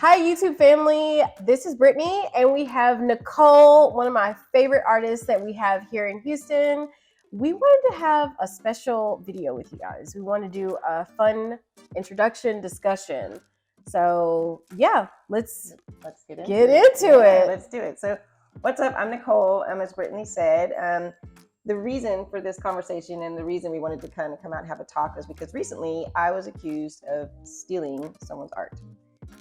Hi, YouTube family. This is Brittany, and we have Nicole, one of my favorite artists that we have here in Houston. We wanted to have a special video with you guys. We want to do a fun introduction discussion. So, yeah, let's get into it. Let's do it. So, what's up? I'm Nicole. As Brittany said, the reason for this conversation and the reason we wanted to kind of come out and have a talk was because recently I was accused of stealing someone's art.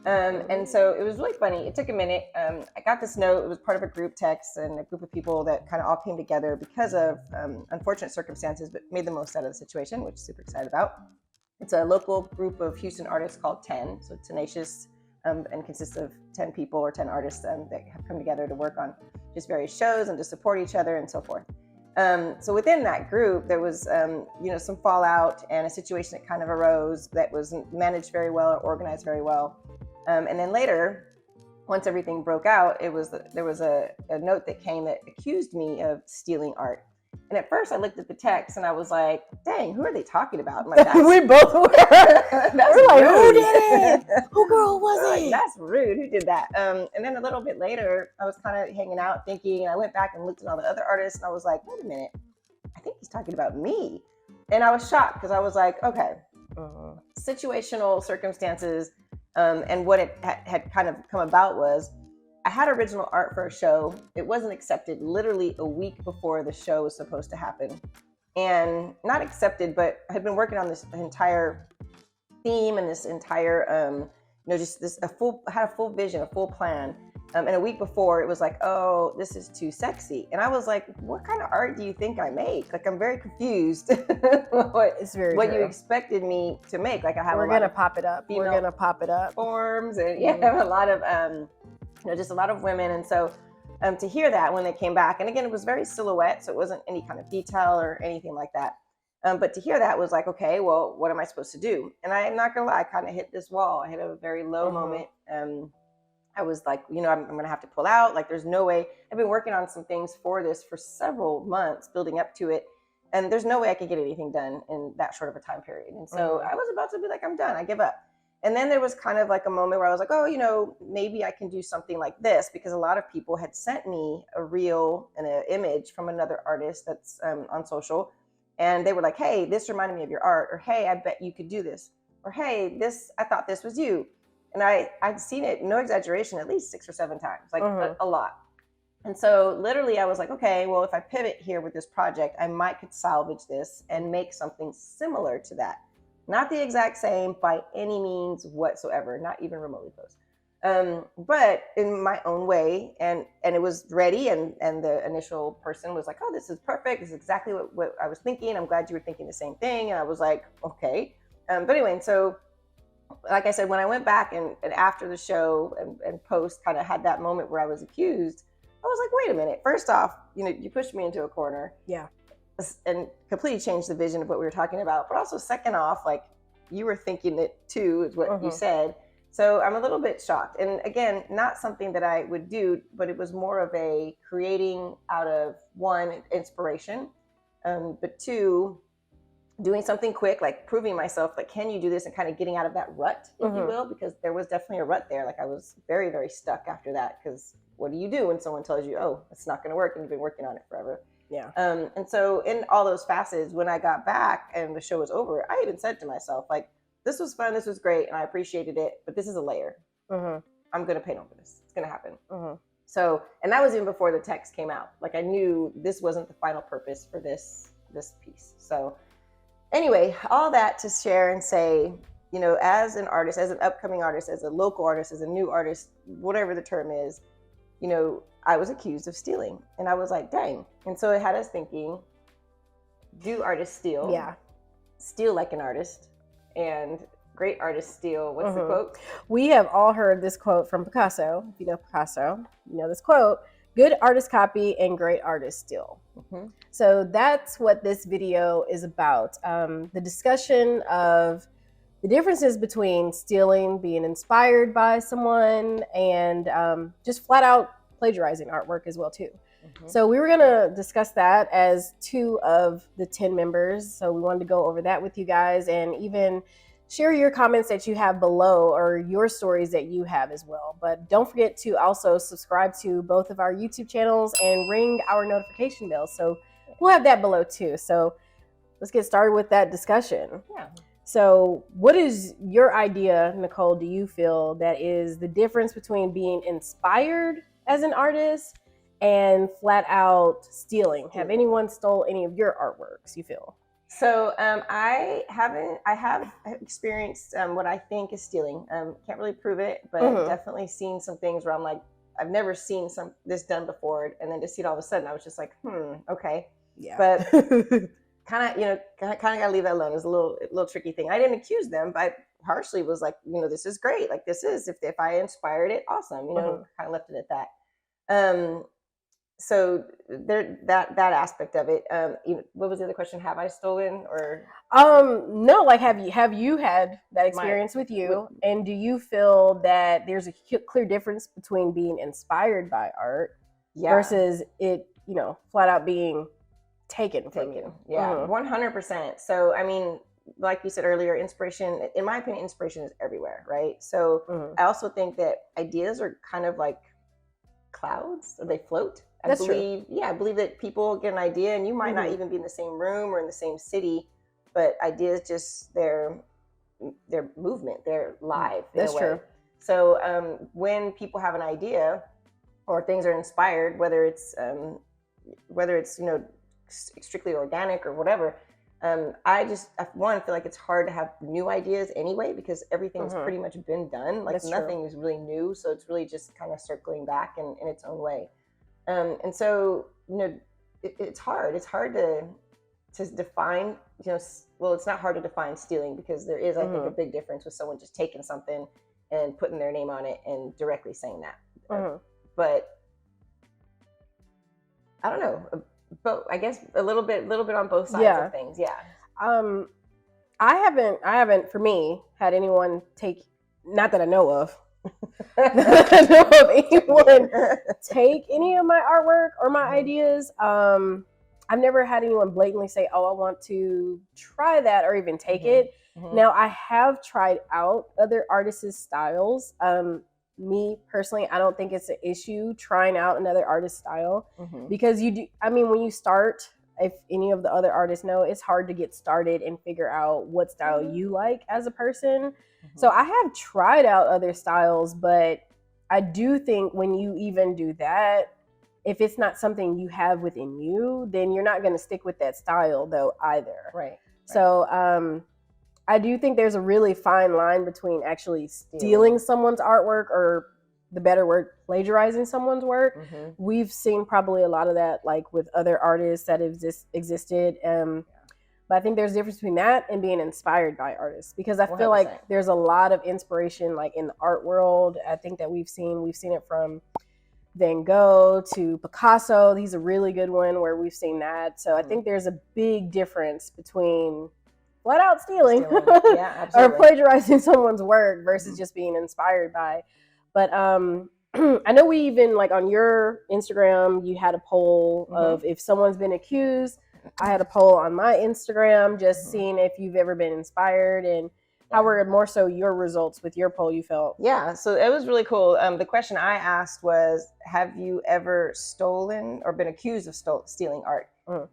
And so it was really funny. It took a minute. I got this note. It was part of a group text and a group of people that kind of all came together because of unfortunate circumstances, but made the most out of the situation, which I'm super excited about. It's a local group of Houston artists called 10. So Tenacious and consists of 10 people or 10 artists that have come together to work on just various shows and to support each other and so forth. So within that group, there was, some fallout and a situation that kind of arose that wasn't managed very well or organized very well. And then later, once everything broke out, there was a note that came that accused me of stealing art. And at first I looked at the text and I was like, dang, who are they talking about? I'm like, we both were. We're like, who did it? Who girl was it? Like, that's rude. Who did that? And then a little bit later, I was kind of hanging out thinking, and I went back and looked at all the other artists and I was like, wait a minute, I think he's talking about me. And I was shocked because I was like, okay, situational circumstances. And what it had kind of come about was I had original art for a show. It wasn't accepted literally a week before the show was supposed to happen. And not accepted, but I had been working on this entire theme and this entire, I had a full vision, a full plan. And a week before it was like, oh, this is too sexy. And I was like, what kind of art do you think I make? Like, I'm very confused what you expected me to make. Like, We're going to pop it up. We're going to pop it up. Forms and a lot of, just a lot of women. And so to hear that when they came back, and again, it was very silhouette. So it wasn't any kind of detail or anything like that. But to hear that was like, okay, well, what am I supposed to do? And I'm not going to lie, I kind of hit this wall. I hit a very low moment. I was like, I'm going to have to pull out. Like, there's no way. I've been working on some things for this for several months building up to it. And there's no way I could get anything done in that short of a time period. And so I was about to be like, I'm done. I give up. And then there was kind of like a moment where I was like, oh, maybe I can do something like this, because a lot of people had sent me a reel and an image from another artist that's on social. And they were like, hey, this reminded me of your art. Or, hey, I bet you could do this. Or, hey, I thought this was you. And I'd seen it, no exaggeration, at least 6 or 7 times, like a lot. And so literally I was like, okay, well, if I pivot here with this project, I might could salvage this and make something similar to that. Not the exact same by any means whatsoever, not even remotely close. But in my own way, and it was ready, and the initial person was like, oh, this is perfect. This is exactly what I was thinking. I'm glad you were thinking the same thing. And I was like, okay. But anyway, and so like I said, when I went back and after the show and post kind of had that moment where I was accused, I was like, wait a minute. First off, you pushed me into a corner. Yeah. And completely changed the vision of what we were talking about. But also second off, like, you were thinking it too, is what you said. So I'm a little bit shocked. And again, not something that I would do, but it was more of a creating out of, one, inspiration, but two, doing something quick, like proving myself, like, can you do this, and kind of getting out of that rut, if you will, because there was definitely a rut there. Like, I was very, very stuck after that, because what do you do when someone tells you, oh, it's not going to work, and you've been working on it forever? Yeah. And so in all those facets, when I got back and the show was over, I even said to myself, like, this was fun, this was great, and I appreciated it, but this is a layer. I'm going to paint over this. It's going to happen. So, and that was even before the text came out. Like, I knew this wasn't the final purpose for this piece. So anyway, all that to share and say, as an artist, as an upcoming artist, as a local artist, as a new artist, whatever the term is, I was accused of stealing. And I was like, dang. And so it had us thinking, do artists steal? Yeah. Steal like an artist. And great artists steal. What's the quote? We have all heard this quote from Picasso. If you know Picasso, you know this quote. Good artists copy and great artists steal. So that's what this video is about. The discussion of the differences between stealing, being inspired by someone, and just flat out plagiarizing artwork as well too. So we were going to discuss that as 2 of the 10 members. So we wanted to go over that with you guys, and even share your comments that you have below or your stories that you have as well. But don't forget to also subscribe to both of our YouTube channels and ring our notification bell. So we'll have that below too. So let's get started with that discussion. Yeah. So what is your idea, Nicole, do you feel that is the difference between being inspired as an artist and flat out stealing? Have anyone stole any of your artworks, you feel? So I have experienced what I think is stealing. Can't really prove it, but definitely seen some things where I'm like, I've never seen this done before. And then to see it all of a sudden, I was just like, okay. Yeah. But kind of gotta leave that alone. It was a little tricky thing. I didn't accuse them, but I harshly was like, this is great. Like this is, if I inspired it, awesome. Kind of left it at that. So there, that aspect of it. What was the other question? Have I stolen or? No. Like, have you had that experience with you? And do you feel that there's a clear difference between being inspired by art versus it, flat out being taken from you? Yeah, 100%. So, I mean, like you said earlier, inspiration, in my opinion, inspiration is everywhere, right? So I also think that ideas are kind of like clouds, or they float. I believe that people get an idea and you might not even be in the same room or in the same city, but ideas just their movement, they're live. That's true. So when people have an idea or things are inspired, whether it's strictly organic or whatever, I feel like it's hard to have new ideas anyway, because everything's pretty much been done. Like nothing is really new, so it's really just kind of circling back in its own way. And so, it's hard. It's hard to define, well, it's not hard to define stealing, because there is, I think, a big difference with someone just taking something and putting their name on it and directly saying that. But I don't know, but I guess a little bit on both sides of things. Yeah. I haven't, for me, had anyone take, not that I know of, anyone take any of my artwork or my ideas. I've never had anyone blatantly say, oh, I want to try that or even take it. Now, I have tried out other artists' styles. Me personally, I don't think it's an issue trying out another artist's style, because when you start, if any of the other artists know, it's hard to get started and figure out what style you like as a person. So I have tried out other styles, but I do think when you even do that, if it's not something you have within you, then you're not going to stick with that style though either. Right. So I do think there's a really fine line between actually stealing someone's artwork, or the better word, plagiarizing someone's work. We've seen probably a lot of that, like with other artists that have existed. But I think there's a difference between that and being inspired by artists, because I feel 100%. like there's a lot of inspiration, like in the art world. I think that we've seen it from Van Gogh to Picasso. He's a really good one where we've seen that. So I think there's a big difference between flat out stealing. Or plagiarizing someone's work versus just being inspired by. But I know we even, like on your Instagram, you had a poll of if someone's been accused. I had a poll on my Instagram, just seeing if you've ever been inspired, and how were more so your results with your poll, you felt? Yeah, so it was really cool. The question I asked was, have you ever stolen or been accused of stealing art?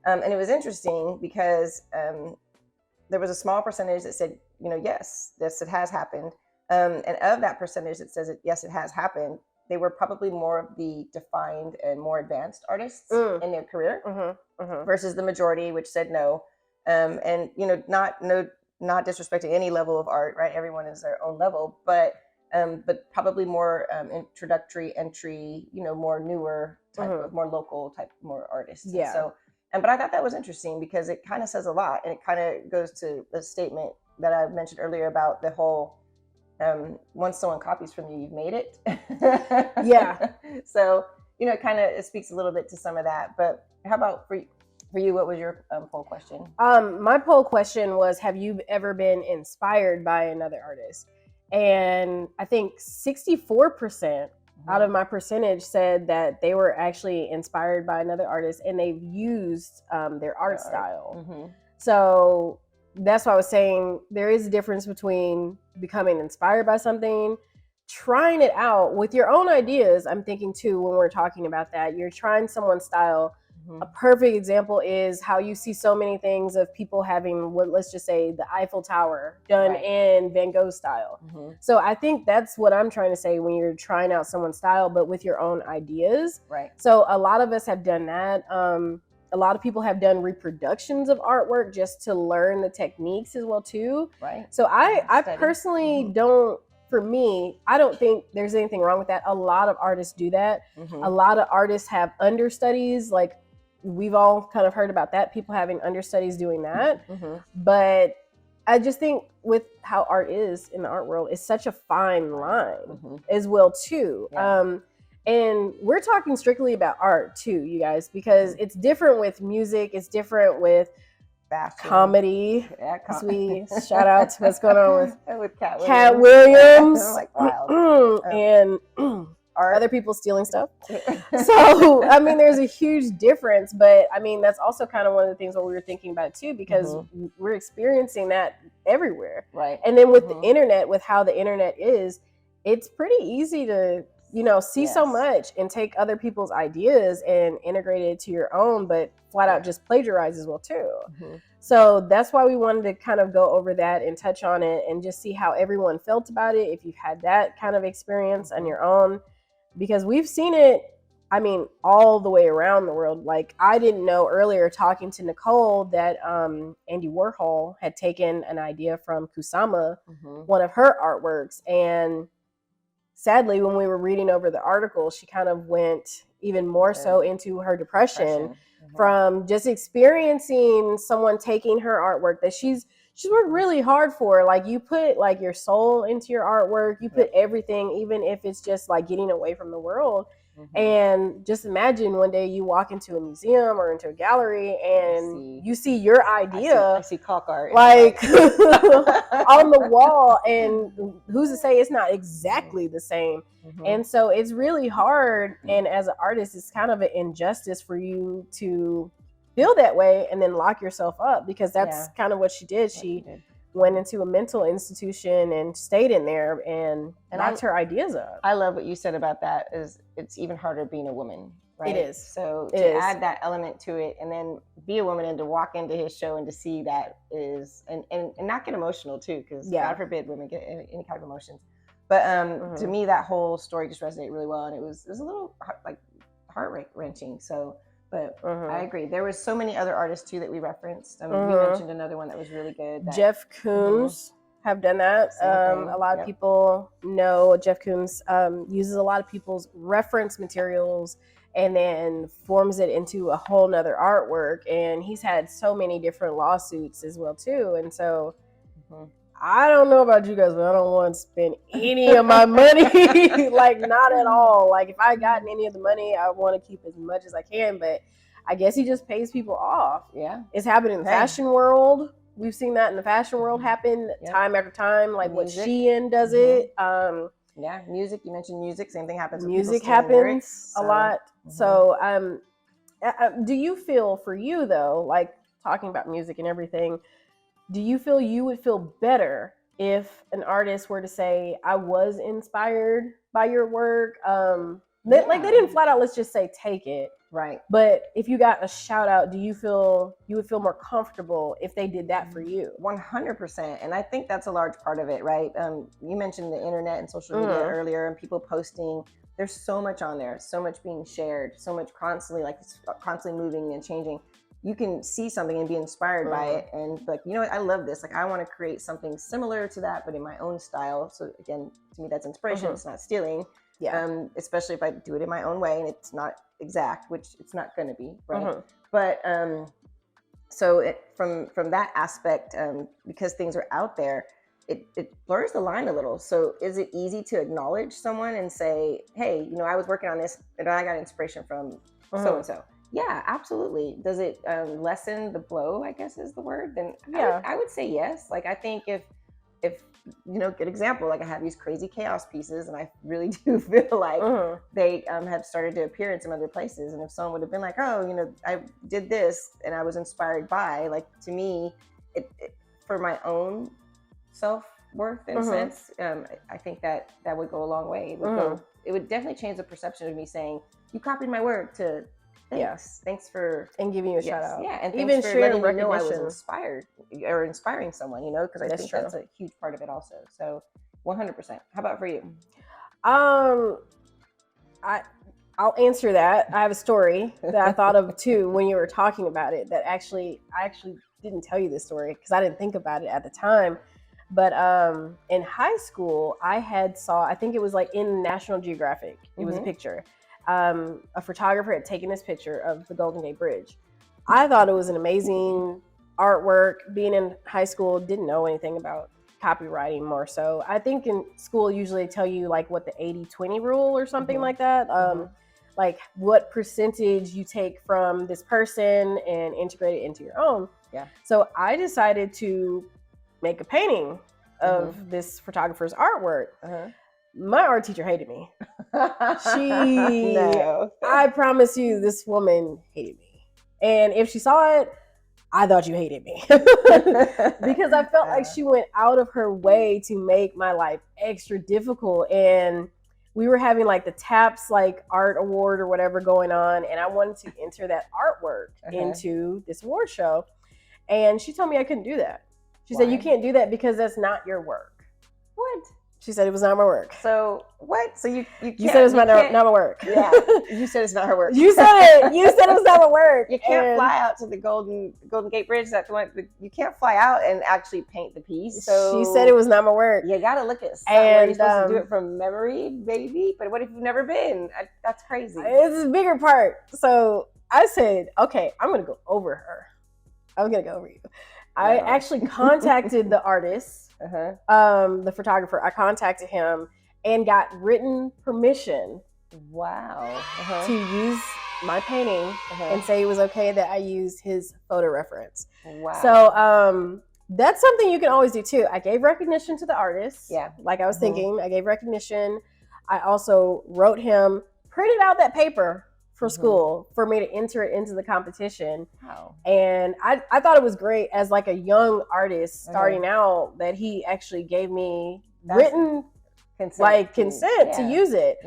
And it was interesting because there was a small percentage that said, yes, it has happened. And of that percentage that says, yes, it has happened, they were probably more of the defined and more advanced artists in their career versus the majority, which said no. And, not disrespecting any level of art, right? Everyone is their own level, but probably more introductory entry, more newer type of, more local type, more artists. Yeah. And so, but I thought that was interesting because it kind of says a lot, and it kind of goes to the statement that I mentioned earlier about the whole, once someone copies from you, you've made it. Yeah. So, it speaks a little bit to some of that. But how about for you, what was your poll question? My poll question was, have you ever been inspired by another artist? And I think 64% out of my percentage said that they were actually inspired by another artist and they've used their art style. So that's why I was saying there is a difference between becoming inspired by something, trying it out with your own ideas. I'm thinking too, when we're talking about that, you're trying someone's style. A perfect example is how you see so many things of people having what, let's just say, the Eiffel Tower done in Van Gogh style. So I think that's what I'm trying to say when you're trying out someone's style, but with your own ideas. Right. So a lot of us have done that. A lot of people have done reproductions of artwork just to learn the techniques as well too. Right. So I personally don't. For me, I don't think there's anything wrong with that. A lot of artists do that. A lot of artists have understudies, like we've all kind of heard about that, people having understudies doing that. But I just think with how art is in the art world, it's such a fine line as well too. And we're talking strictly about art too, you guys, because it's different with music, it's different with comedy. We shout out to what's going on with Cat Williams. Like, and other people stealing stuff. So I mean, there's a huge difference, but I mean, that's also kind of one of the things what we were thinking about too, because we're experiencing that everywhere. Right. And then with the internet, with how the internet is, it's pretty easy to, you know, see so much and take other people's ideas and integrate it to your own, but flat out just plagiarize as well too. So that's why we wanted to kind of go over that and touch on it and just see how everyone felt about it, if you've had that kind of experience on your own, because we've seen it, I mean, all the way around the world. Like, I didn't know earlier talking to Nicole that Andy Warhol had taken an idea from Kusama, one of her artworks, and sadly, when we were reading over the article, she kind of went even more so into her depression from just experiencing someone taking her artwork that she's worked really hard for. Like, you put like your soul into your artwork, you put everything, even if it's just like getting away from the world. And just imagine one day you walk into a museum or into a gallery and you see your idea. I see caulk art like on the wall, and who's to say it's not exactly the same? And so it's really hard, and as an artist, it's kind of an injustice for you to feel that way and then lock yourself up, because that's kind of what she did. She went into a mental institution and stayed in there and locked her ideas up. I love what you said about that. Is it's even harder being a woman, right? It is. So to add that element to it, and then be a woman and to walk into his show and to see that is, and not get emotional too, because God forbid women get any kind of emotions. But to me, that whole story just resonated really well, and it was a little heart wrenching. So. But I agree. There was so many other artists too that we referenced. I mean, you mentioned another one that was really good. Jeff Koons have done that. A lot of people know Jeff Koons uses a lot of people's reference materials and then forms it into a whole nother artwork. And he's had so many different lawsuits as well too. And so I don't know about you guys, but I don't want to spend any of my money. Like, not at all. Like, if I gotten any of the money, I want to keep as much as I can. But I guess he just pays people off. Yeah. It's happened in the fashion world. We've seen that in the fashion world happen time after time. Like music. What Shein does it. Music. You mentioned music. Same thing happens. Music happens a lot. So do you feel, for you though, like talking about music and everything, do you feel you would feel better if an artist were to say, I was inspired by your work? Like, they didn't flat out, let's just say, take it. Right. But if you got a shout out, do you feel you would feel more comfortable if they did that for you? 100%. And I think that's a large part of it, right? You mentioned the internet and social media earlier, and people posting. There's so much on there, so much being shared, so much constantly moving and changing. You can see something and be inspired by it and be like, you know what, I love this. Like, I want to create something similar to that, but in my own style. So again, to me, that's inspiration. It's not stealing. Yeah. Especially if I do it in my own way and it's not exact, which it's not going to be, right? But so from that aspect, because things are out there, it blurs the line a little. So is it easy to acknowledge someone and say, hey, you know, I was working on this and I got inspiration from so and so? Yeah, absolutely. Does it lessen the blow, I guess is the word? Then I would say yes. Like, I think if you know, good example, like I have these crazy chaos pieces and I really do feel like they have started to appear in some other places. And if someone would have been like, oh, you know, I did this and I was inspired by, like, to me, for my own self-worth in a sense, I think that would go a long way. It would it would definitely change the perception of me saying, you copied my work, to thanks for, and giving you a shout out. Yeah, and even thanks for letting me know I was recognition. inspired or inspiring someone, you know, because I think that's a huge part of it also. So 100%. How about for you? I'll answer that. I have a story that I thought of too when you were talking about it, that I actually didn't tell you this story because I didn't think about it at the time. But in high school, I think it was like in National Geographic. It was a picture. A photographer had taken this picture of the Golden Gate Bridge. I thought it was an amazing artwork. Being in high school, didn't know anything about copywriting more so. I think in school usually tell you like what the 80-20 rule or something like that. Like what percentage you take from this person and integrate it into your own. Yeah. So I decided to make a painting of this photographer's artwork. My art teacher hated me. I promise you, this woman hated me. And if she saw it, I thought you hated me. Because I felt like she went out of her way to make my life extra difficult. And we were having like the TAPS like art award or whatever going on. And I wanted to enter that artwork into this award show. And she told me I couldn't do that. She said, you can't do that because that's not your work. What? She said it was not my work. So what? So you said it was not my work. Yeah, you said it's not her work. You said it. You said it was not my work. You can't fly out to the Golden Gate Bridge. You can't fly out and actually paint the piece. So she said it was not my work. You got to look at somewhere. And you're supposed to do it from memory, maybe. But what if you've never been? That's crazy. It's a bigger part. So I said, okay, I'm gonna go over her. I'm gonna go over you. I actually contacted the artist. The photographer. I contacted him and got written permission. Wow. To use my painting and say it was okay that I used his photo reference. Wow. So that's something you can always do too. I gave recognition to the artist. Yeah. Like I was thinking, I gave recognition. I also wrote him, printed out that paper for school for me to enter it into the competition. Wow. And I thought it was great as like a young artist starting out that he actually gave me written consent to use it.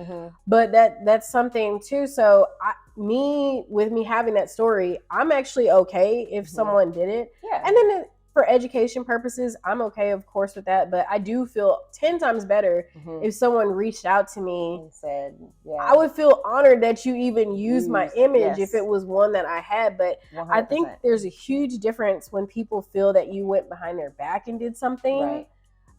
But that's something too. So with me having that story, I'm actually okay if someone did it. Yeah. And then for education purposes, I'm okay, of course, with that. But I do feel 10 times better if someone reached out to me and said, I would feel honored that you even used my image if it was one that I had. But 100%. I think there's a huge difference when people feel that you went behind their back and did something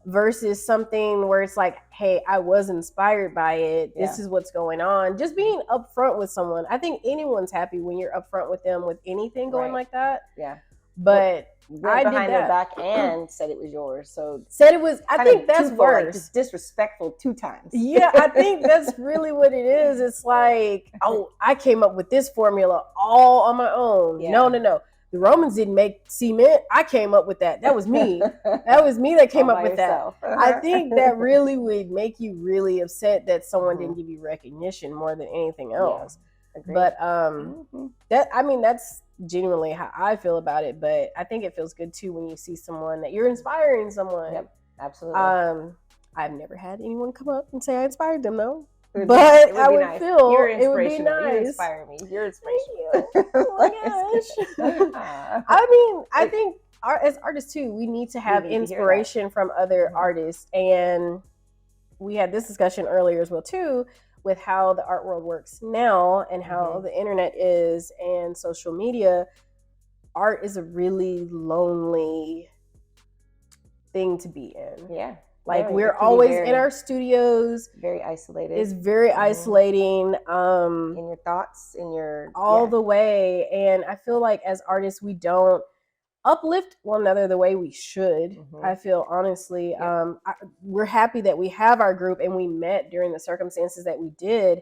versus something where it's like, hey, I was inspired by it. This is what's going on. Just being upfront with someone. I think anyone's happy when you're upfront with them with anything going like that. Yeah. But went behind their back and said it was yours. So said it was. I think that's worse. Like, just disrespectful 2 times. Yeah, I think that's really what it is. It's like, oh, I came up with this formula all on my own. Yeah. No. The Romans didn't make cement. I came up with that. That was me. That was me that came up with that. I think that really would make you really upset that someone didn't give you recognition more than anything else. Agreed. But that's genuinely how I feel about it. But I think it feels good too when you see someone that you're inspiring someone. Yep, absolutely. I've never had anyone come up and say I inspired them though. But I would feel it would be nice. You inspire me. You're inspirational. Oh my gosh. I mean, I think as artists too, we need to have inspiration from other artists. And we had this discussion earlier as well too, with how the art world works now and how the internet is and social media. Art is a really lonely thing to be in. Yeah. Like we're always in our studios. Very isolated. It's very isolating. In your thoughts, in your the way. And I feel like as artists, we don't uplift one another the way we should. I feel honestly, we're happy that we have our group and we met during the circumstances that we did.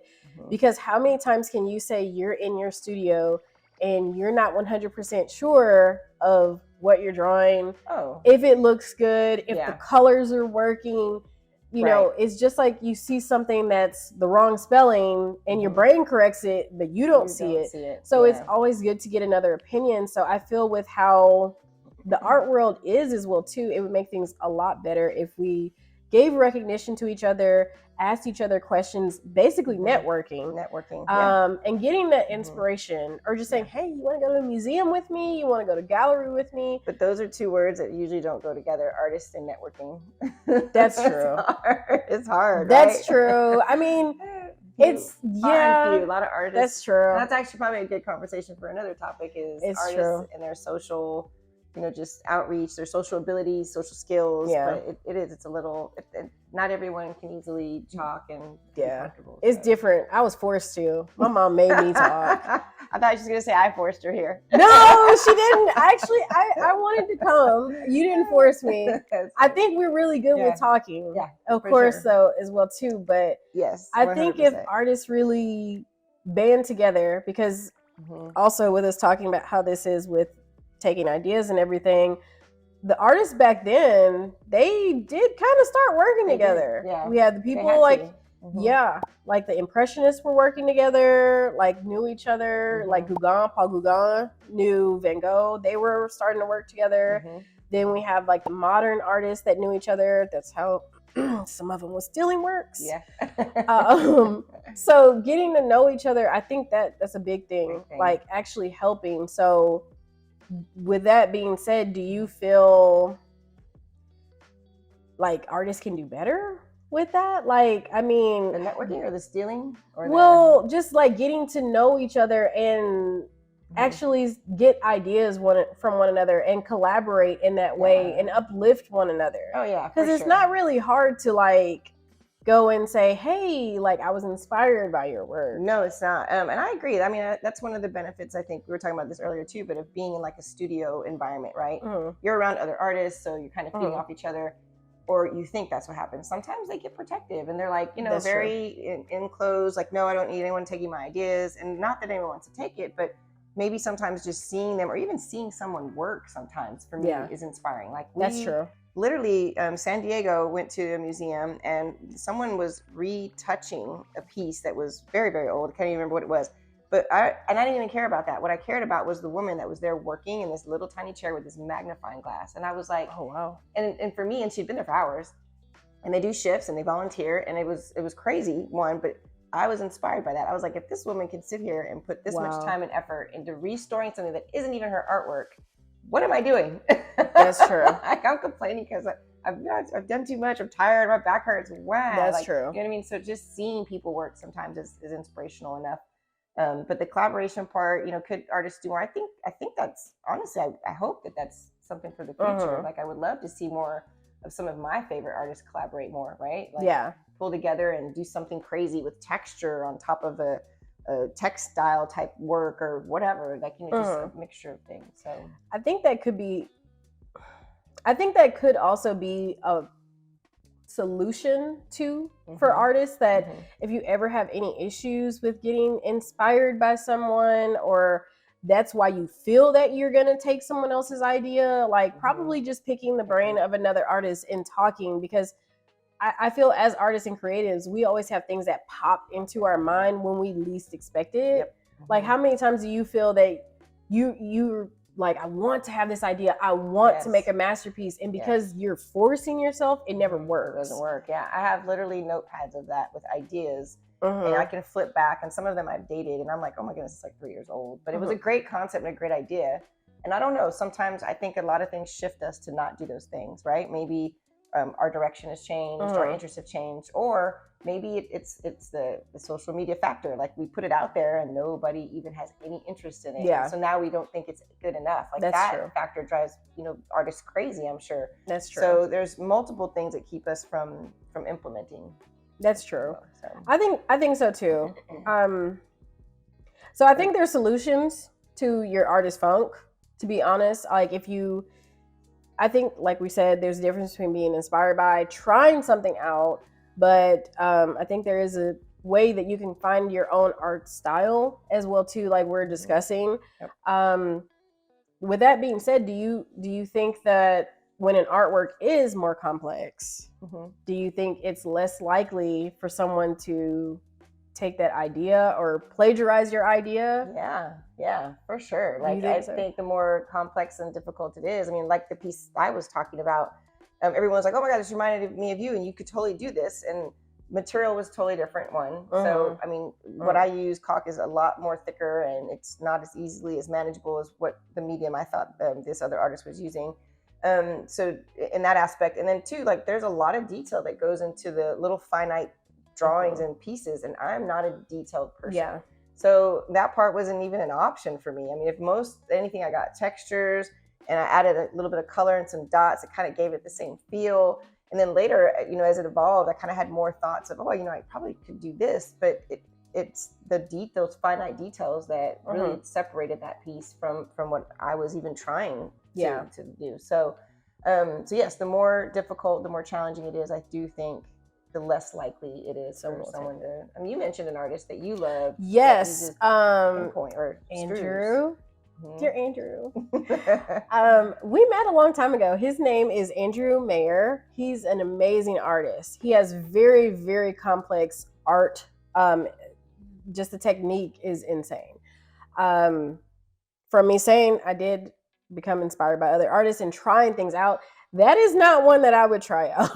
Because how many times can you say you're in your studio and you're not 100% sure of what you're drawing, if it looks good, if the colors are working, you know, it's just like you see something that's the wrong spelling and your brain corrects it, but you don't see it. So it's always good to get another opinion. So I feel with how the art world is as well too. It would make things a lot better if we gave recognition to each other, asked each other questions, basically networking, and getting that inspiration, or just saying, hey, you want to go to a museum with me? You want to go to gallery with me? But those are two words that usually don't go together: artists and networking. That's true. It's hard. That's right? true. I mean, it's a lot of artists. That's true. And that's actually probably a good conversation for another topic: is artists and their social, just outreach, their social abilities, social skills. Yeah. But it's a little. Not everyone can easily talk and be comfortable. It's different. I was forced to. My mom made me talk. I thought she was gonna say I forced her here. No, she didn't. Actually, I wanted to come. You didn't force me. I think we're really good with talking. Yeah, of course, so as well too. But yes, 100%. I think if artists really band together, because also with us talking about how this is with taking ideas and everything, the artists back then, they did kind of start working together. Yeah. We had the people like the Impressionists were working together, like knew each other, like Paul Gauguin knew Van Gogh. They were starting to work together. Then we have like the modern artists that knew each other. That's how some of them was stealing works. Yeah. So getting to know each other, I think that's a big thing, like actually helping. So with that being said, do you feel like artists can do better with that? Like, I mean, the networking or the stealing? Just like getting to know each other and actually get ideas from one another and collaborate in that way and uplift one another. Oh, yeah. Because it's not really hard to like go and say, hey, like I was inspired by your work. No, it's not. And I agree. I mean, that's one of the benefits, I think we were talking about this earlier too, but of being in like a studio environment, right? You're around other artists, so you're kind of feeding off each other, or you think that's what happens. Sometimes they get protective and they're like, very enclosed, like, no, I don't need anyone taking my ideas. And not that anyone wants to take it, but maybe sometimes just seeing them or even seeing someone work sometimes for me is inspiring. Like that's true. Literally, San Diego went to a museum and someone was retouching a piece that was very, very old. I can't even remember what it was. But I didn't even care about that. What I cared about was the woman that was there working in this little tiny chair with this magnifying glass. And I was like, oh, wow. And for me, and she'd been there for hours, and they do shifts and they volunteer. And it was crazy, but I was inspired by that. I was like, if this woman can sit here and put this much time and effort into restoring something that isn't even her artwork, what am I doing? That's true. Like, I'm complaining because I've done too much. I'm tired. My back hurts. Wow. That's true. You know what I mean? So just seeing people work sometimes is inspirational enough. But the collaboration part, could artists do more? I think that's honestly, I hope that that's something for the future. Like I would love to see more of some of my favorite artists collaborate more, right? Like pull together and do something crazy with texture on top of a textile type work or whatever, like just a mixture of things. So I think that could also be a solution for artists, that if you ever have any issues with getting inspired by someone, or that's why you feel that you're gonna take someone else's idea, like probably just picking the brain of another artist and talking, because I feel as artists and creatives, we always have things that pop into our mind when we least expect it. Like, how many times do you feel that you're like, I want to have this idea, I want to make a masterpiece, and because you're forcing yourself, it never works. It doesn't work. Yeah, I have literally notepads of that with ideas, and I can flip back, and some of them I've dated, and I'm like, oh my goodness, it's like 3 years old, but it was a great concept and a great idea. And I don't know, sometimes I think a lot of things shift us to not do those things, right? Maybe our direction has changed, our interests have changed, or maybe it's the social media factor. Like, we put it out there and nobody even has any interest in it. Yeah. So now we don't think it's good enough. Like, that factor drives artists crazy, I'm sure. That's true. So there's multiple things that keep us from implementing. That's true. So. I think so too. So I think there's solutions to your artist funk, to be honest. Like, I think, like we said, there's a difference between being inspired by trying something out, but I think there is a way that you can find your own art style as well too, like we're discussing. With that being said, do you think that when an artwork is more complex, do you think it's less likely for someone to take that idea or plagiarize your idea? Yeah, for sure. Like I think the more complex and difficult it is, I mean, like the piece I was talking about, everyone's like, oh my God, this reminded me of you, and you could totally do this. And material was totally different one. So, I mean, what I use, caulk, is a lot more thicker, and it's not as easily as manageable as what the medium I thought this other artist was using. So in that aspect, and then too, like there's a lot of detail that goes into the little finite drawings and pieces, and I'm not a detailed person. Yeah. So that part wasn't even an option for me. I mean, if anything, I got textures and I added a little bit of color and some dots, it kind of gave it the same feel. And then later, you know, as it evolved, I kind of had more thoughts of, oh, you know, I probably could do this, but it's those finite details that really separated that piece from what I was even trying to do. So yes, the more difficult, the more challenging it is, I do think the less likely it is for someone to. I mean, you mentioned an artist that you love. Yes, pinpoint or Andrew. Dear Andrew. We met a long time ago. His name is Andrew Mayer. He's an amazing artist. He has very, very complex art. Just the technique is insane. From me saying I did become inspired by other artists and trying things out, that is not one that I would try out.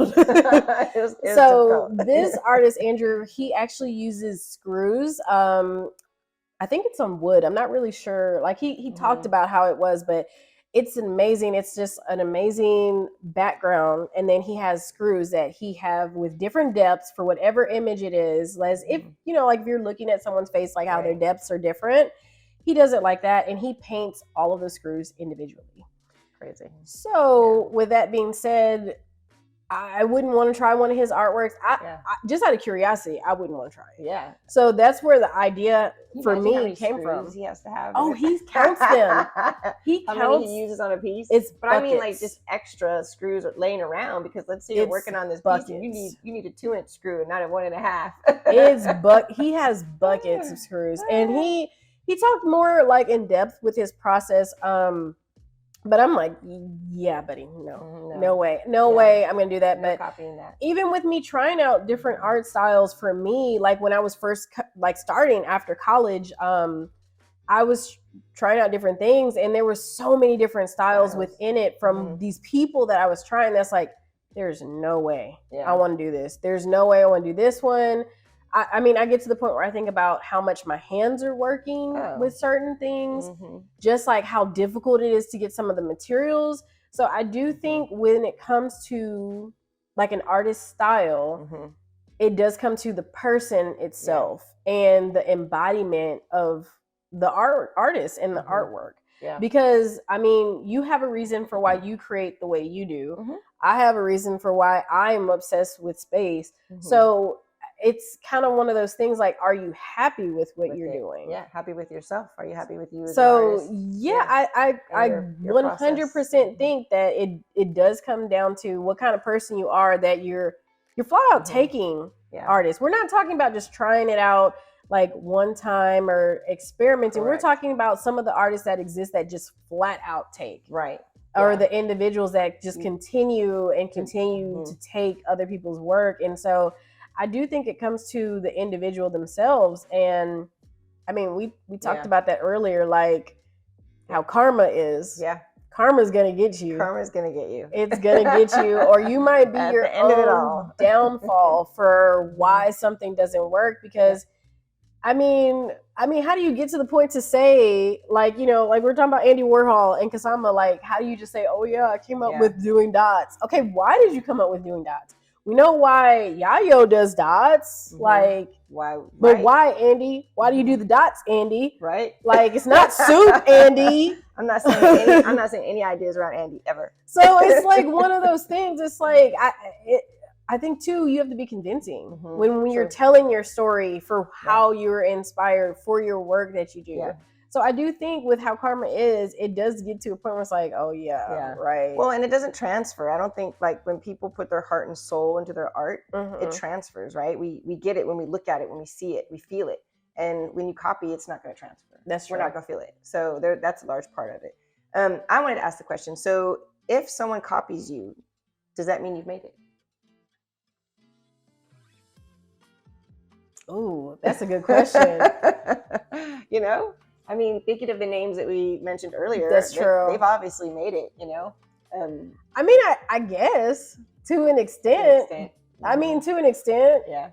So this artist, Andrew, he actually uses screws. I think it's on wood. I'm not really sure. Like he talked about how it was, but it's amazing. It's just an amazing background. And then he has screws that he have with different depths for whatever image it is. As if, you know, like if you're looking at someone's face, like how their depths are different. He does it like that. And he paints all of the screws individually. Crazy. So with that being said, I wouldn't want to try one of his artworks. I just out of curiosity, I wouldn't want to try it. Yeah. So that's where the idea for me came from. He has to have. Oh, he counts them. He counts. How many he uses on a piece? It's but buckets. I mean, like just extra screws are laying around, because let's say you're working on this piece and you need a 2-inch screw and not a 1.5. He has buckets of screws, and he talked more like in depth with his process. But I'm like, yeah, buddy, no way I'm gonna do that. No but copying that. Even with me trying out different art styles, for me, like when I was first starting after college, I was trying out different things, and there were so many different styles within it from these people that I was trying. That's like, there's no way I want to do this. There's no way I want to do this one. I mean, I get to the point where I think about how much my hands are working with certain things, just like how difficult it is to get some of the materials. So I do think when it comes to like an artist style, it does come to the person itself and the embodiment of the artist and the artwork. Yeah. Because I mean, you have a reason for why you create the way you do. I have a reason for why I'm obsessed with space. So it's kind of one of those things like, are you happy with what you're doing? Yeah, happy with yourself. Are you happy with you as an artist? I 100% think that it does come down to what kind of person you are, that you're flat out taking artists. We're not talking about just trying it out like one time or experimenting. Correct. We're talking about some of the artists that exist that just flat out take. Right. Or the individuals that just continue to take other people's work. And so I do think it comes to the individual themselves. And I mean, we talked about that earlier, like how karma is. Yeah. Karma's going to get you. Karma's going to get you. It's going to get you, or you might be your own downfall for why something doesn't work. Because I mean, how do you get to the point to say, like, you know, like we're talking about Andy Warhol and Kasama, like, how do you just say, oh yeah, I came up with doing dots? Okay, why did you come up with doing dots? We know why Yayo does dots, like, why? But why, Andy? Why do you do the dots, Andy? Right? Like, it's not soup, Andy. I'm not saying any ideas around Andy ever. So it's like one of those things. It's like I think too, you have to be convincing when you're telling your story for how you're inspired for your work that you do. Yeah. So I do think with how karma is, it does get to a point where it's like, oh yeah, right. Well, and it doesn't transfer. I don't think, like, when people put their heart and soul into their art, it transfers, right? We get it when we look at it, when we see it, we feel it. And when you copy, it's not going to transfer. That's true. We're not going to feel it. So that's a large part of it. I wanted to ask the question. So if someone copies you, does that mean you've made it? Ooh, that's a good question. You know, I mean, thinking of the names that we mentioned earlier, That's true. They've obviously made it, you know. I mean, I guess to an extent. I mean, to an extent. Yeah.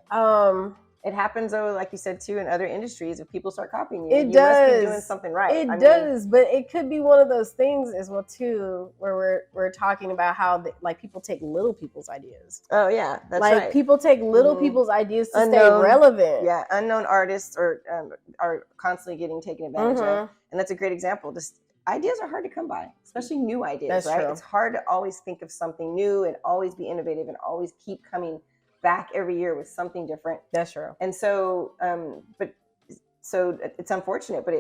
It happens though, like you said too, in other industries. If people start copying you, you must be doing something right. It does, but it could be one of those things as well too, where we're talking about how like people take little people's ideas. Oh yeah, that's like, right. People take little people's ideas to stay relevant. Yeah, unknown artists are constantly getting taken advantage of, and that's a great example. Just ideas are hard to come by, especially new ideas. That's right. True. It's hard to always think of something new and always be innovative and always keep coming back every year with something different. That's true. And so, so it's unfortunate, but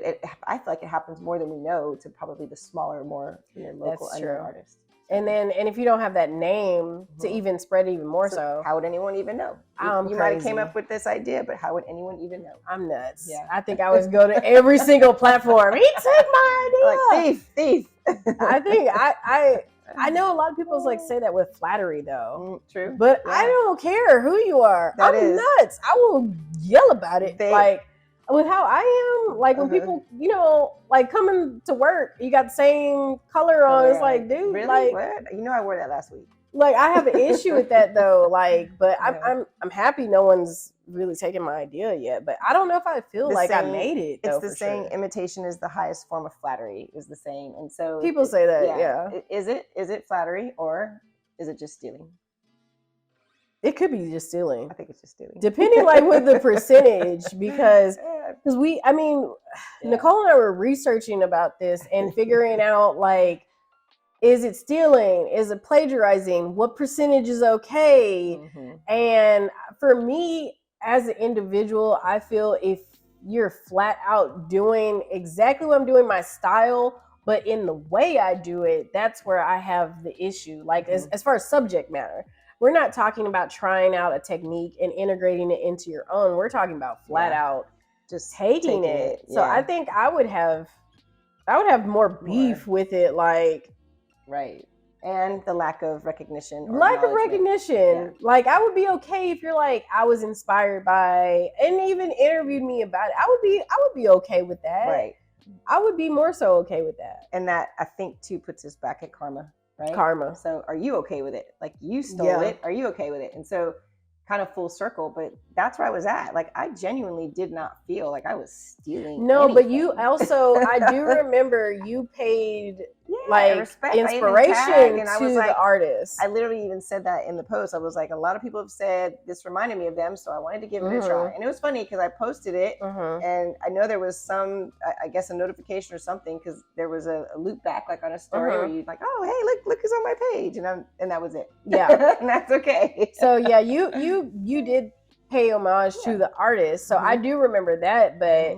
I feel like it happens more than we know to probably the smaller, more local unknown artists. And if you don't have that name to even spread even more so, how would anyone even know? You might have came up with this idea, but how would anyone even know? I'm nuts. Yeah. I think I would go to every single platform. He took my idea. Like thief. I think I know a lot of people say that with flattery though. True. But I don't care who you are. I'm nuts. I will yell about it. Like with how I am, like when people, like coming to work, you got the same color on. It's like, dude, really? Like, what? I wore that last week. Like, I have an issue with that though. Like, but I'm happy no one's really taken my idea yet. But I don't know if I feel like I made it. Though, it's the saying, imitation is the highest form of flattery. Is the saying, and so people say that. Yeah. Is it flattery or is it just stealing? It could be just stealing. I think it's just stealing. Depending with the percentage, because Nicole and I were researching about this and figuring out like, is it stealing? Is it plagiarizing? What percentage is okay? And for me as an individual, I feel if you're flat out doing exactly what I'm doing, my style, but in the way I do it, that's where I have the issue. Like as far as subject matter. We're not talking about trying out a technique and integrating it into your own. We're talking about flat out just taking it. So I think I would have more beef with it, like and the lack of recognition. Like I would be okay if you're like, I was inspired by, and even interviewed me about it. I would be okay with that. Right. I would be more so okay with that. And that I think too puts us back at karma. Right? Karma. So are you okay with it? Like you stole it. Are you okay with it? And so kind of full circle, but that's where I was at. Like I genuinely did not feel like I was stealing. No, anything. But you also, I do remember you paid inspiration to the artist. I literally even said that in the post. I was like, a lot of people have said this reminded me of them, so I wanted to give it a try. And it was funny because I posted it, and I know there was some, I guess, a notification or something because there was a loop back like on a story where you're like, oh, hey, look who's on my page, and that was it. Yeah, and that's okay. So yeah, you did pay homage to the artist, so I do remember that, but.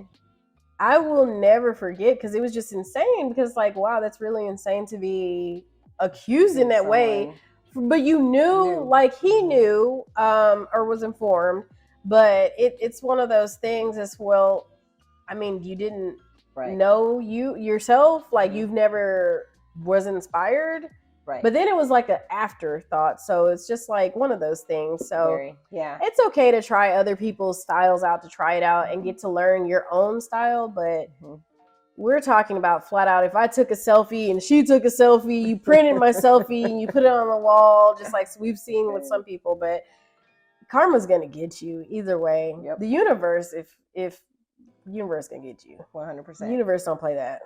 I will never forget because it was just insane because like, wow, that's really insane to be accused in that way. But you knew, like he knew or was informed, but it's one of those things as well. I mean, you didn't know you yourself, like you've never was inspired. Right. But then it was like an afterthought. So it's just like one of those things. So it's okay to try other people's styles out, to try it out and get to learn your own style. But we're talking about flat out, if I took a selfie and she took a selfie, you printed my selfie and you put it on the wall, just like we've seen with some people. But karma's going to get you either way. The universe, if universe can get you. 100%. The universe don't play that.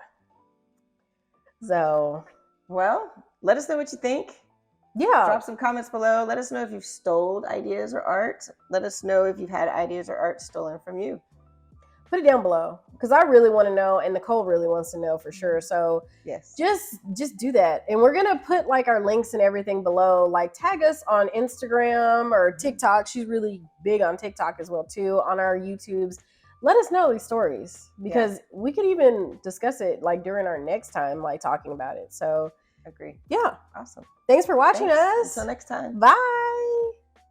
So... Well, let us know what you think. Yeah. Drop some comments below. Let us know if you've stole ideas or art. Let us know if you've had ideas or art stolen from you. Put it down below because I really want to know and Nicole really wants to know for sure. So just do that. And we're going to put like our links and everything below. Like tag us on Instagram or TikTok. She's really big on TikTok as well too, on our YouTubes. Let us know these stories because we could even discuss it like during our next time, like talking about it. So agree. Yeah. Awesome. Thanks for watching us. Until next time. Bye.